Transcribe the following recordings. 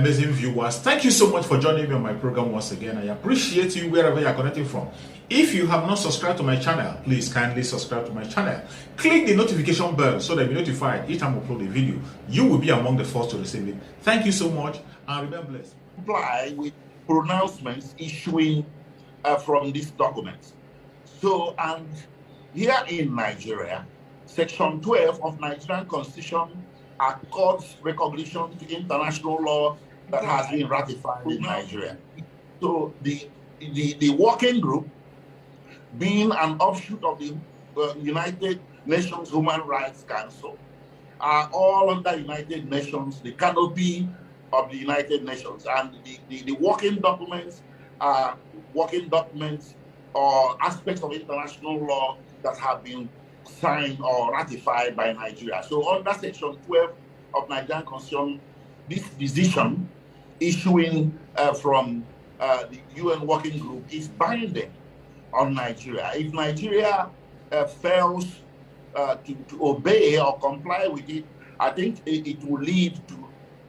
amazing viewers. Thank you so much for joining me on my program once again. I appreciate you wherever you are connecting from. If you have not subscribed to my channel, please kindly subscribe to my channel. Click the notification bell so that you'll be notified each time I upload a video. You will be among the first to receive it. Thank you so much and remain blessed. Comply with pronouncements issuing from these documents. So, and here in Nigeria, Section 12 of Nigerian Constitution accords recognition to international law that has been ratified in Nigeria. So the working group, being an offshoot of the United Nations Human Rights Council, are all under United Nations, the canopy of the United Nations, and the working documents are working documents or aspects of international law that have been signed or ratified by Nigeria. So under Section 12 of Nigerian Constitution, this decision issuing from the UN Working Group is binding on Nigeria. If Nigeria fails to obey or comply with it, I think it will lead to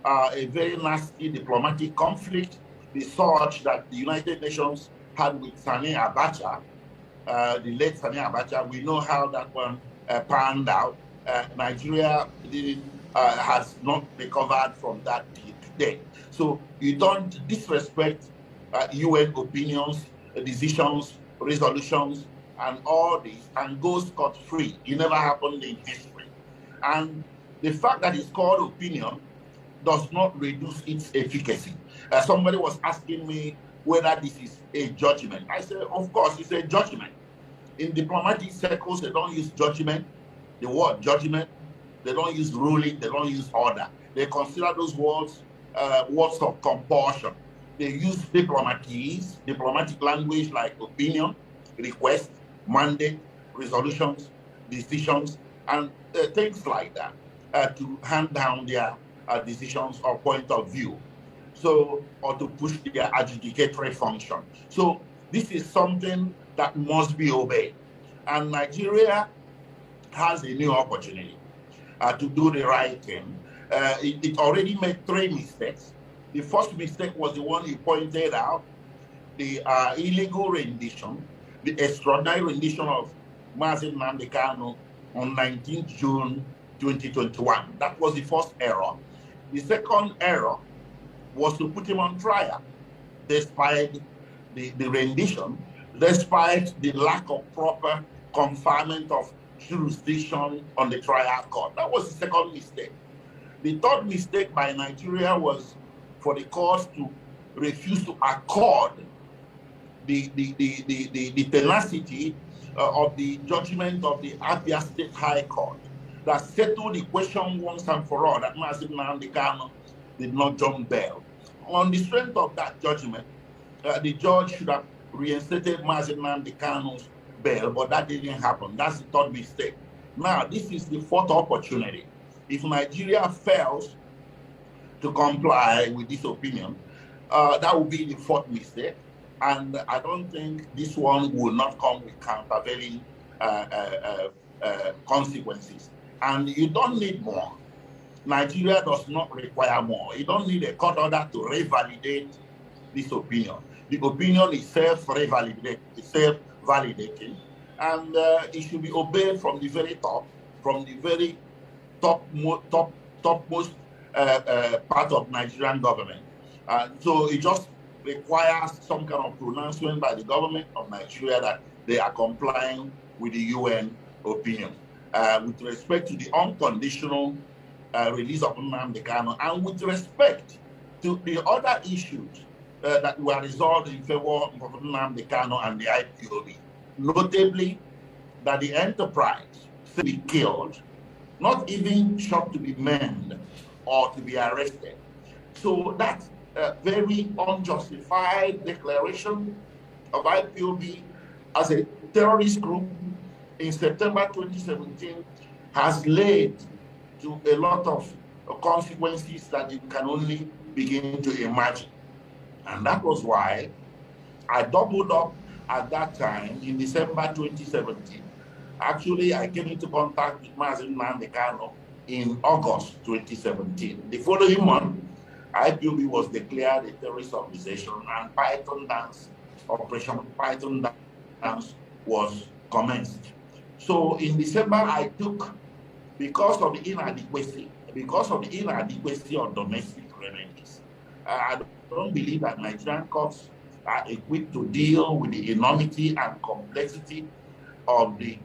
a very nasty diplomatic conflict, the sort that the United Nations had with Sani Abacha, the late Sani Abacha. We know how that one panned out. Nigeria has not recovered from that today. So you don't disrespect UN opinions, decisions, resolutions, and all this, and go scot-free. It never happened in history. And the fact that it's called opinion does not reduce its efficacy. Somebody was asking me whether this is a judgment. I said, of course, it's a judgment. In diplomatic circles, they don't use judgment, the word judgment. They don't use ruling, they don't use order. They consider those words words of compulsion. They use diplomatic language like opinion, request, mandate, resolutions, decisions, and things like that to hand down their decisions or point of view. So, or to push their adjudicatory function. So this is something that must be obeyed. And Nigeria has a new opportunity to do the right thing. It already made 3 mistakes. The first mistake was the one you pointed out, the illegal rendition, the extraordinary rendition of Mazi Nnamdi Kanu on 19th June 2021. That was the first error. The second error was to put him on trial, despite the rendition, despite the lack of proper conferment of jurisdiction on the trial court. That was the second mistake. The third mistake by Nigeria was for the court to refuse to accord the tenacity of the judgment of the Abia State High Court that settled the question once and for all that Mazi Nnamdi Kanu did not jump bail. On the strength of that judgment, the judge should have reinstated Mazi Nnamdi Kanu's bail, but that didn't happen. That's the third mistake. Now, this is the fourth opportunity. If Nigeria fails to comply with this opinion, that will be the fourth mistake. And I don't think this one will not come with countervailing consequences. And you don't need more. Nigeria does not require more. You don't need a court order to revalidate this opinion. The opinion is self-validating, and it should be obeyed from the very top, from the very topmost part of Nigerian government. So it just requires some kind of pronouncement by the government of Nigeria that they are complying with the UN opinion with respect to the unconditional release of Nnamdi Kanu, and with respect to the other issues that were resolved in favor of Nnamdi Kanu and the IPOB, notably that the enterprise should be killed, not even shot to be maimed or to be arrested. So that's a very unjustified declaration of IPOB as a terrorist group in September 2017 has led to a lot of consequences that you can only begin to imagine. And that was why I doubled up at that time in December 2017. Actually, I came into contact with Mazi Nnamdi Kanu in August 2017. The following month, IPOB was declared a terrorist organization, and Operation Python Dance was commenced. So in December, I took, because of the inadequacy of domestic remedies, I don't believe that Nigerian courts are equipped to deal with the enormity and complexity of the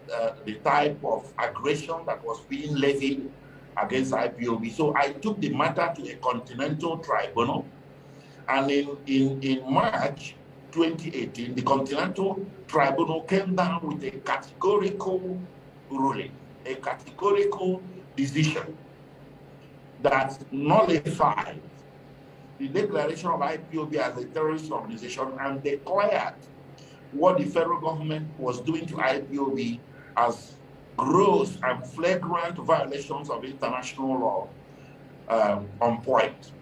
type of aggression that was being levied against IPOB. So I took the matter to a continental tribunal, and in March 2018, the Continental Tribunal came down with a categorical ruling, a categorical decision that nullified the declaration of IPOB as a terrorist organization and declared what the federal government was doing to IPOB as gross and flagrant violations of international law on point.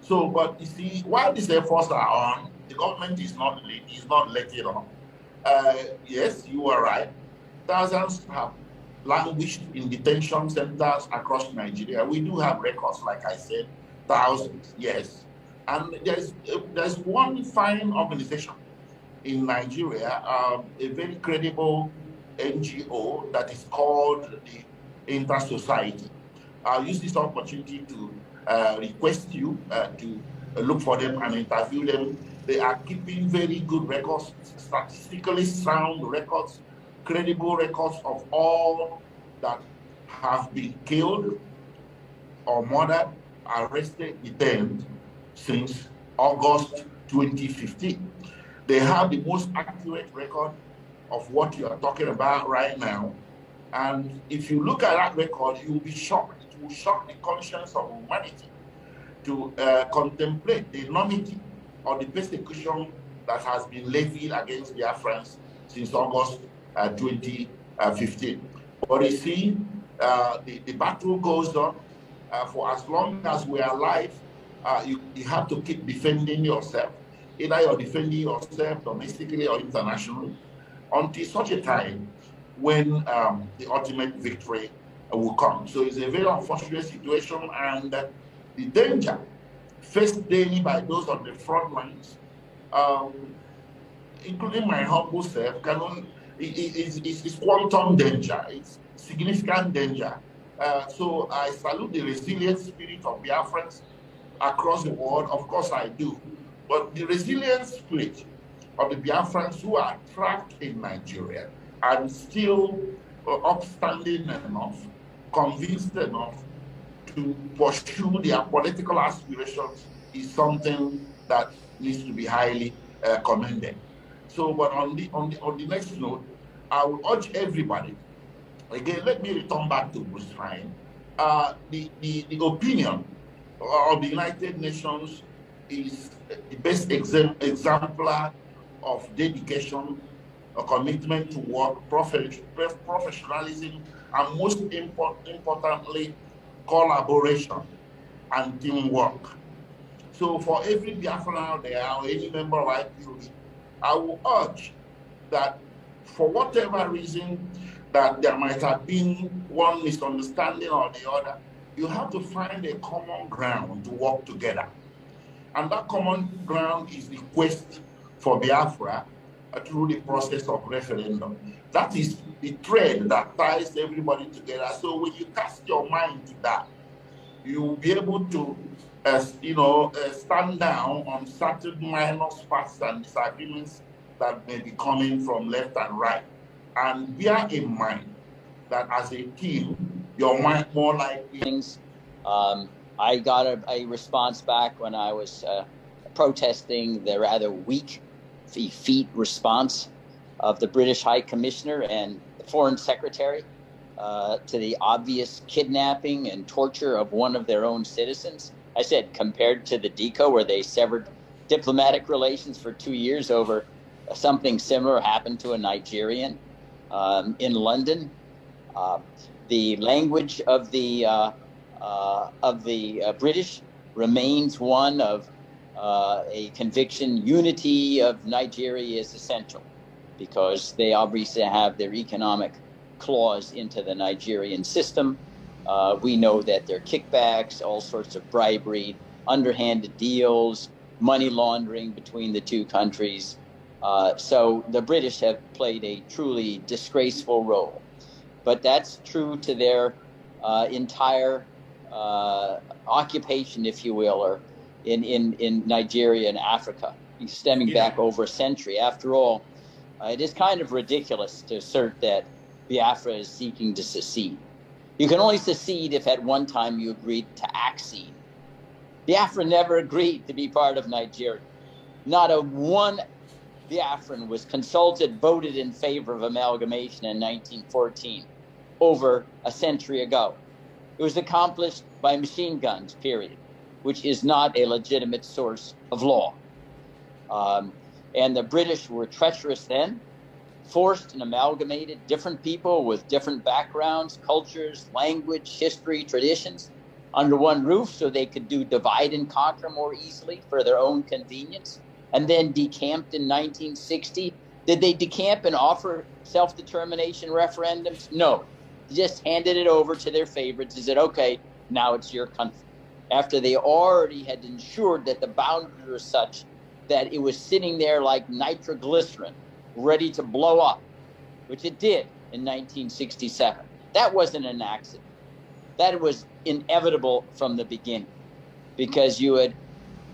So, but you see, while these efforts are on, the government is not letting on. Yes, you are right. Thousands have languished in detention centers across Nigeria. We do have records, like I said, thousands, yes. And there's one fine organization in Nigeria, a very credible NGO that is called the Inter-Society. I'll use this opportunity to request you to look for them and interview them. They are keeping very good records, statistically sound records, credible records of all that have been killed or murdered, arrested, detained since August 2015. They have the most accurate record of what you are talking about right now. And if you look at that record, you will be shocked. It will shock the conscience of humanity to contemplate the enormity of the persecution that has been levied against Biafrans since August 2015. But you see, the battle goes on. For as long as we are alive, you have to keep defending yourself. Either you're defending yourself domestically or internationally, until such a time when the ultimate victory will come. So it's a very unfortunate situation, and the danger faced daily by those on the front lines, including my humble self, is quantum danger. It's significant danger. So I salute the resilient spirit of Biafrans across the world. Of course I do. But the resilient spirit of the Biafrans who are trapped in Nigeria and still upstanding enough, convinced enough to pursue their political aspirations is something that needs to be highly commended. So, but on the next note, I will urge everybody. Again, let me return back to Bruce Ryan. The opinion of the United Nations is the best exemplar of dedication, a commitment to work, professionalism, and most importantly, collaboration and teamwork. So for every Biafran out there or any member of IPOB, I will urge that for whatever reason that there might have been one misunderstanding or the other, you have to find a common ground to work together. And that common ground is the quest for Biafra through the process of referendum. That is the thread that ties everybody together. So when you cast your mind to that, you will be able to stand down on certain minor sparks and disagreements that may be coming from left and right. And bear in mind that as a team, you're more likely. Things. I got a response back when I was protesting the rather weak, effete response of the British High Commissioner and the Foreign Secretary to the obvious kidnapping and torture of one of their own citizens. I said, compared to the DECO, where they severed diplomatic relations for 2 years over something similar happened to a Nigerian in London. The language of the British remains one of a conviction. Unity of Nigeria is essential because they obviously have their economic claws into the Nigerian system. We know that there are kickbacks, all sorts of bribery, underhanded deals, money laundering between the two countries. So the British have played a truly disgraceful role. But that's true to their entire occupation, if you will, or in Nigeria and Africa, stemming back over a century. After all, it is kind of ridiculous to assert that Biafra is seeking to secede. You can only secede if at one time you agreed to accede. Biafra never agreed to be part of Nigeria. Not a one Biafran was consulted, voted in favor of amalgamation in 1914, over a century ago. It was accomplished by machine guns, period, which is not a legitimate source of law. And the British were treacherous then, forced and amalgamated different people with different backgrounds, cultures, language, history, traditions under one roof so they could do divide and conquer more easily for their own convenience, and then decamped in 1960. Did they decamp and offer self-determination referendums? No. They just handed it over to their favorites and said, okay, now it's your country. After they already had ensured that the boundaries were such that it was sitting there like nitroglycerin, ready to blow up, which it did in 1967. That wasn't an accident. That was inevitable from the beginning, because you had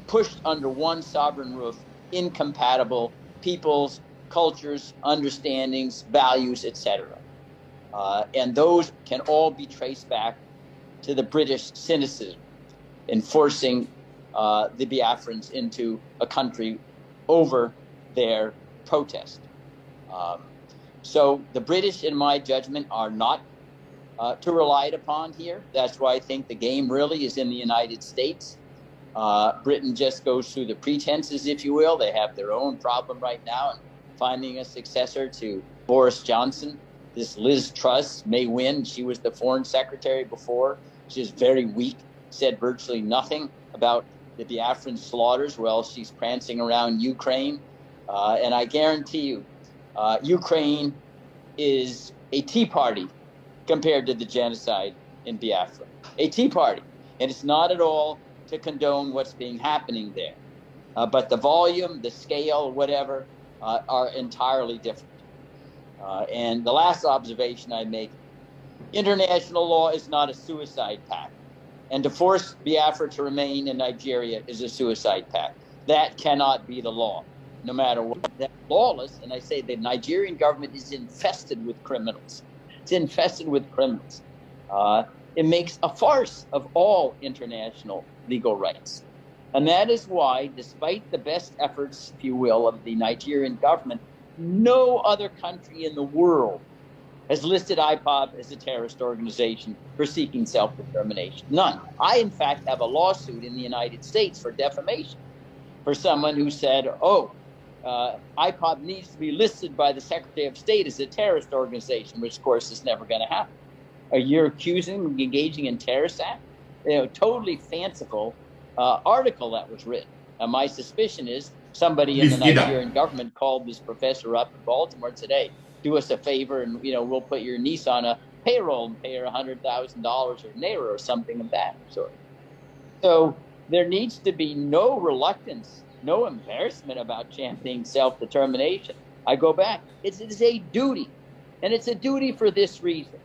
pushed under one sovereign roof incompatible peoples, cultures, understandings, values, etc. And those can all be traced back to the British cynicism in forcing the Biafrans into a country over their protest. So the British, in my judgment, are not to rely upon here. That's why I think the game really is in the United States. Britain just goes through the pretenses, if you will. They have their own problem right now, and finding a successor to Boris Johnson. This Liz Truss may win. She was the foreign secretary before. She's very weak, said virtually nothing about the Biafran slaughters while she's prancing around Ukraine. And I guarantee you, Ukraine is a tea party compared to the genocide in Biafra. A tea party. And it's not at all to condone what's being happening there. But the volume, the scale, whatever, are entirely different. And the last observation I make, international law is not a suicide pact. And to force Biafra to remain in Nigeria is a suicide pact. That cannot be the law, no matter what. That's lawless, and I say the Nigerian government is infested with criminals. It's infested with criminals. It makes a farce of all international legal rights. And that is why, despite the best efforts, if you will, of the Nigerian government, no other country in the world has listed IPOB as a terrorist organization for seeking self-determination. None. I, in fact, have a lawsuit in the United States for defamation for someone who said, IPOB needs to be listed by the Secretary of State as a terrorist organization, which, of course, is never going to happen. You're accusing of engaging in terrorist act? Totally fanciful article that was written. My suspicion is somebody in the Nigerian government called this professor up in Baltimore and said, hey, do us a favor and, we'll put your niece on a payroll and pay her $100,000 or naira or something of that sort. So there needs to be no reluctance, no embarrassment about championing self-determination. I go back. It is a duty, and it's a duty for this reason.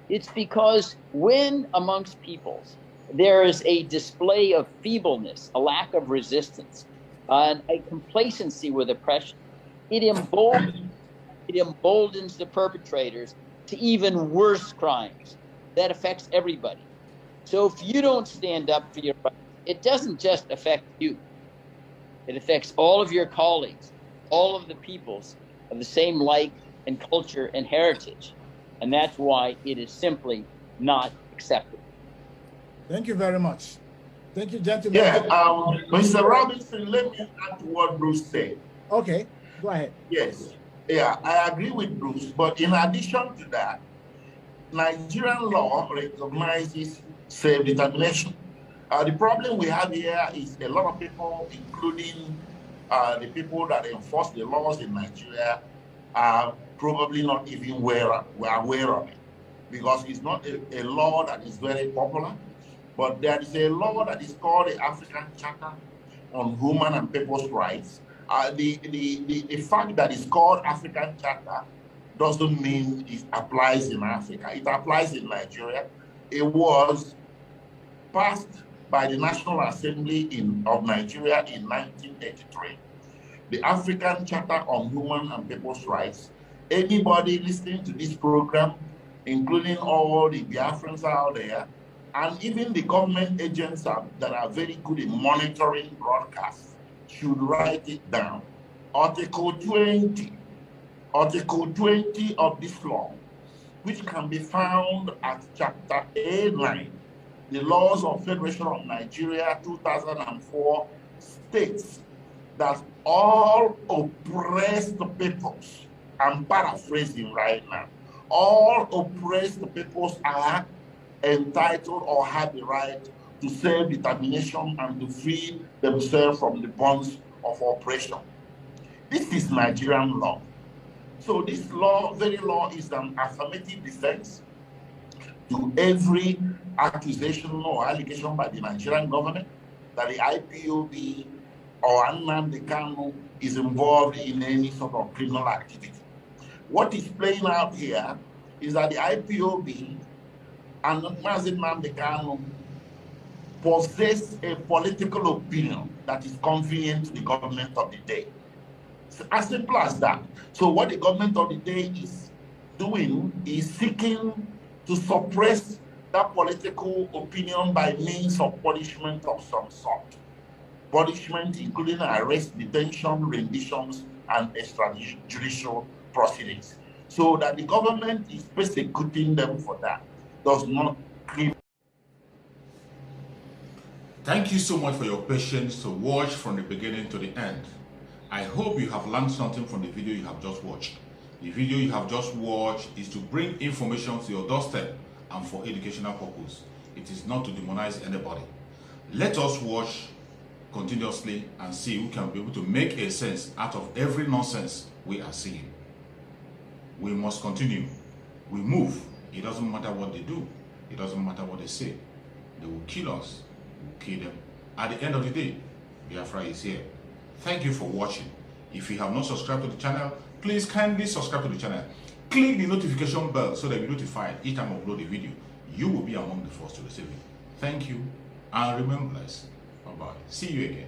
It's because when amongst peoples there is a display of feebleness, a lack of resistance, and a complacency with oppression, it emboldens the perpetrators to even worse crimes. That affects everybody. So if you don't stand up for your rights, it doesn't just affect you. It affects all of your colleagues, all of the peoples of the same like and culture and heritage. And that's why it is simply not acceptable. Thank you very much. Thank you, gentlemen. Yeah, Mr. Robinson, let me add to what Bruce said. Okay, go ahead. Yes, yeah, I agree with Bruce. But in addition to that, Nigerian law recognizes self-determination. The problem we have here is a lot of people, including the people that enforce the laws in Nigeria, are probably not even aware of it, because it's not a law that is very popular. But there is a law that is called the African Charter on Human and People's Rights. The fact that it's called African Charter doesn't mean it applies in Africa. It applies in Nigeria. It was passed by the National Assembly of Nigeria in 1983. The African Charter on Human and People's Rights. Anybody listening to this program, including all the Biafrans out there, and even the government agents that are very good in monitoring broadcasts, should write it down. Article 20 of this law, which can be found at Chapter A9, the Laws of Federation of Nigeria 2004, states that all oppressed peoples, I'm paraphrasing right now, all oppressed peoples are entitled or have the right to self-determination and to free themselves from the bonds of oppression. This is Nigerian law. So this very law is an affirmative defense to every accusation or allegation by the Nigerian government that the IPOB or Nnamdi Kanu is involved in any sort of criminal activity. What is playing out here is that the IPOB and Mazi Nnamdi Kanu possess a political opinion that is convenient to the government of the day. It's as simple as that. So what the government of the day is doing is seeking to suppress that political opinion by means of punishment of some sort. Punishment including arrest, detention, renditions, and extrajudicial proceedings. So that the government is persecuting them for that. Does not claim. Thank you so much for your patience to watch from the beginning to the end. I hope you have learned something from the video you have just watched. The video you have just watched is to bring information to your doorstep and for educational purpose. It is not to demonize anybody. Let us watch continuously and see who can be able to make a sense out of every nonsense we are seeing. We must continue. We move. It doesn't matter what they do. It doesn't matter what they say. They will kill us. We will kill them. At the end of the day, Biafra is here. Thank you for watching. If you have not subscribed to the channel, please kindly subscribe to the channel. Click the notification bell so that you'll be notified each time I upload a video. You will be among the first to receive it. Thank you and remain blessed. Bye-bye. See you again.